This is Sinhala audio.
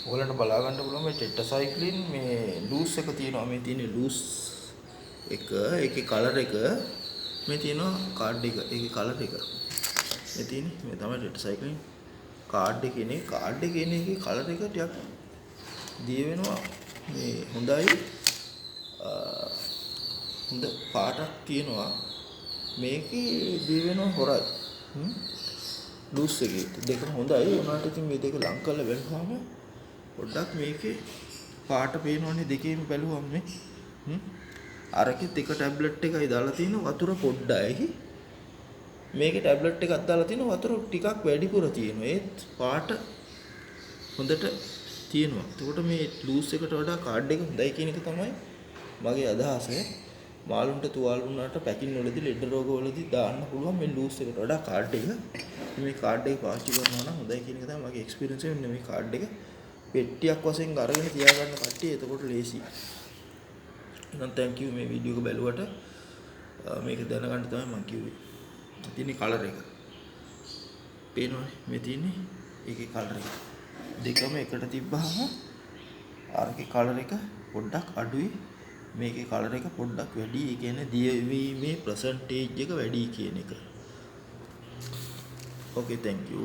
ඔයගලන්ට බලා ගන්න පුළුවන් මේ ටෙට්‍රාසයික්ලින් මේ ලූස් එක තියෙනවා. මේ තියෙන ලූස් එක ඒකේ කලර් එක මේ තියෙනවා කාඩ් එක. ඒකේ කලර් එක. මේ තියෙන්නේ මේ තමයි ටෙට්‍රාසයික්ලින් කාඩ් එකේ නේ. කාඩ් එකේ නේ ඒකේ කලර් එක ටිකක් දිය වෙනවා. මේ හොඳයි හොඳ පාටක් තියෙනවා. මේකේ දිය වෙනවා හොරයි. ලූස් එකේ දෙකම හොඳයි. උනාට ඉතින් මේ දෙක ලං කරලා බලපුවාම පොඩ්ඩක් මේකේ පාට පේනවනේ දෙකේම බැලුවම මේ. අරකෙත් එක ටැබ්ලට් එකයි දාලා තියෙන වතුර පොඩ්ඩයි. මේකේ ටැබ්ලට් එකක් දාලා තියෙන වතුර ටිකක් වැඩිපුර තියෙනවා. ඒත් පාට හොඳට තියෙනවා. එතකොට මේ ලූස් එකට වඩා කාඩ් එක හොඳයි කියන එක තමයි මගේ අදහස. මාළුන්ට තුවාල වුණාට පැකින් වලදී ලෙඩ රෝග වලදී දාන්න පුළුවන් මේ ලූස් එකට වඩා කාඩ් එක. මේ කාඩ් එක පාවිච්චි කරනවා නම් හොඳයි කියන එක තමයි මගේ එක්ස්පීරියන්ස් එක. මේ කාඩ් එක පෙට්ටියක් වශයෙන් අරගෙන තියාගන්න කට්ටිය එතකොට ලේසි. එහෙනම් thank you මේ වීඩියෝ එක බැලුවට. මේක දැනගන්න තමයි මම කිව්වේ. තියෙන්නේ කලර් එක. පේනවනේ මේ තියෙන්නේ ඒකේ කලර් එක. දෙකම එකට තිබ්බහම අරකේ කලර් එක පොඩ්ඩක් අඩුයි. මේකේ කලර් එක පොඩ්ඩක් වැඩි. ඒ කියන්නේ දියවීමේ percentage එක වැඩි කියන එක. Okay, thank you.